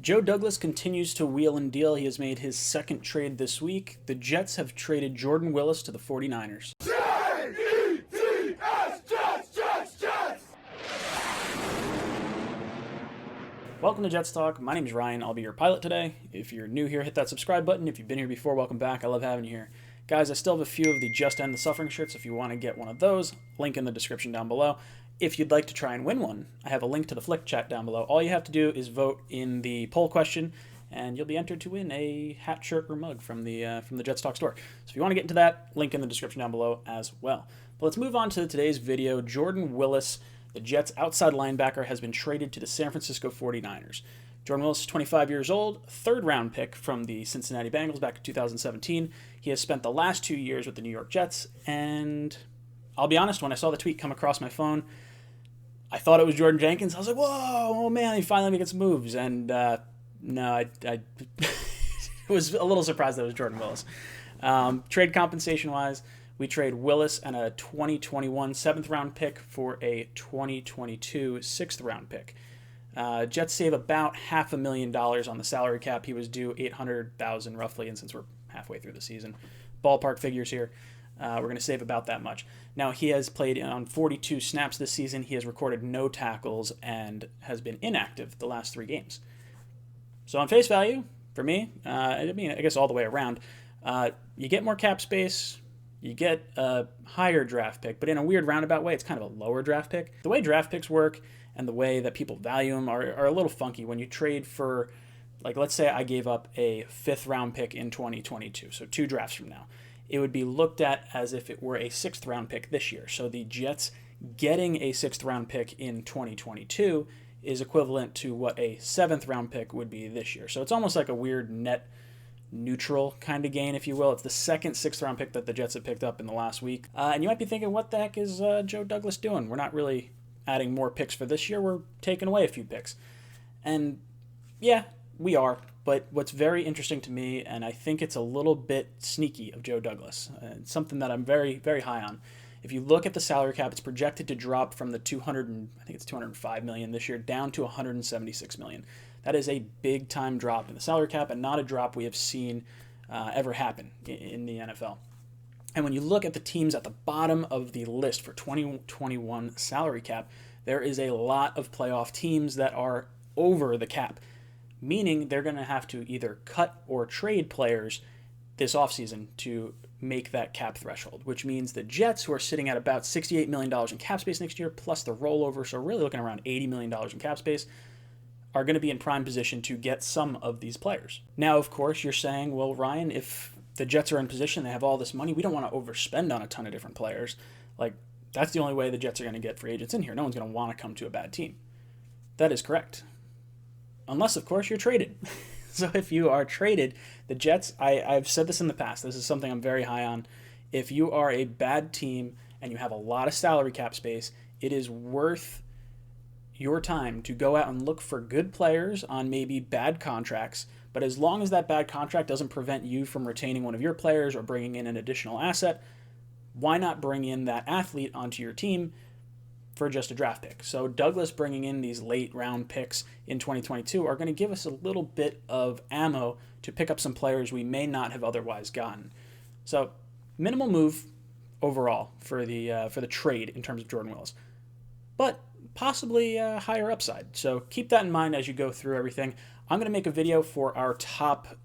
Joe Douglas continues to wheel and deal. He has made his second trade this week. The Jets have traded Jordan Willis to the 49ers. Jets! Welcome to Jets Talk. My name is Ryan. I'll be your pilot today. If you're new here, hit that subscribe button. If you've been here before, welcome back. I love having you here. Guys, I still have a few of the Just End the Suffering shirts if you want to get one of those. Link in the description down below. If you'd like to try and win one, I have a link to the Flick chat down below. All you have to do is vote in the poll question, and you'll be entered to win a hat, shirt, or mug from the Jets Talk store. So if you want to get into that, link in the description down below as well. But let's move on to today's video. Jordan Willis, the Jets' outside linebacker, has been traded to the San Francisco 49ers. Jordan Willis is 25 years old, third-round pick from the Cincinnati Bengals back in 2017. He has spent the last 2 years with the New York Jets, and I'll be honest, when I saw the tweet come across my phone, I thought it was Jordan Jenkins. I was like, whoa, oh man, he finally making some moves. And no, I was a little surprised that it was Jordan Willis. Trade compensation-wise, we trade Willis and a 2021 7th-round pick for a 2022 6th-round pick. Jets save about $500,000 on the salary cap. He was due $800,000 roughly, and since we're halfway through the season, ballpark figures here, we're going to save about that much. Now, he has played on 42 snaps this season. He has recorded no tackles and has been inactive the last 3 games. So on face value, for me, I guess all the way around, you get more cap space, you get a higher draft pick, but in a weird roundabout way, it's kind of a lower draft pick. The way draft picks work and the way that people value them are a little funky. When you trade for, like, let's say I gave up a 5th-round pick in 2022, so 2 drafts from now. It would be looked at as if it were a 6th-round pick this year. So the Jets getting a 6th-round pick in 2022 is equivalent to what a 7th-round pick would be this year. So it's almost like a weird net neutral kind of gain, if you will. It's the second 6th-round pick that the Jets have picked up in the last week. And you might be thinking, what the heck is Joe Douglas doing? We're not really adding more picks for this year. We're taking away a few picks. And yeah, we are. But what's very interesting to me, and I think it's a little bit sneaky of Joe Douglas, it's something that I'm very, very high on. If you look at the salary cap, it's projected to drop from the $205 million this year down to $176 million. That is a big-time drop in the salary cap, and not a drop we have seen ever happen in the NFL. And when you look at the teams at the bottom of the list for 2021 salary cap, there is a lot of playoff teams that are over the cap, meaning they're going to have to either cut or trade players this offseason to make that cap threshold, which means the Jets, who are sitting at about $68 million in cap space next year, plus the rollover, so really looking around $80 million in cap space, are going to be in prime position to get some of these players. Now, of course, you're saying, well, Ryan, if the Jets are in position, they have all this money, we don't want to overspend on a ton of different players. Like, that's the only way the Jets are going to get free agents in here. No one's going to want to come to a bad team. That is correct. Unless, of course, you're traded. So if you are traded, the Jets, I've said this in the past, this is something I'm very high on. If you are a bad team and you have a lot of salary cap space, it is worth your time to go out and look for good players on maybe bad contracts. But as long as that bad contract doesn't prevent you from retaining one of your players or bringing in an additional asset, why not bring in that athlete onto your team for just a draft pick? So Douglas bringing in these late round picks in 2022 are going to give us a little bit of ammo to pick up some players we may not have otherwise gotten. So minimal move overall for the trade in terms of Jordan Willis, but possibly higher upside. So keep that in mind as you go through everything. I'm going to make a video for our top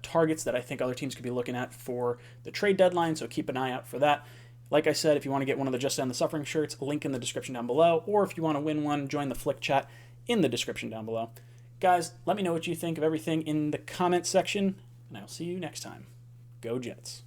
targets that I think other teams could be looking at for the trade deadline, so keep an eye out for that. Like I said, if you want to get one of the Just End the Suffering shirts, link in the description down below, or if you want to win one, join the Flick chat in the description down below. Guys, let me know what you think of everything in the comments section, and I'll see you next time. Go Jets.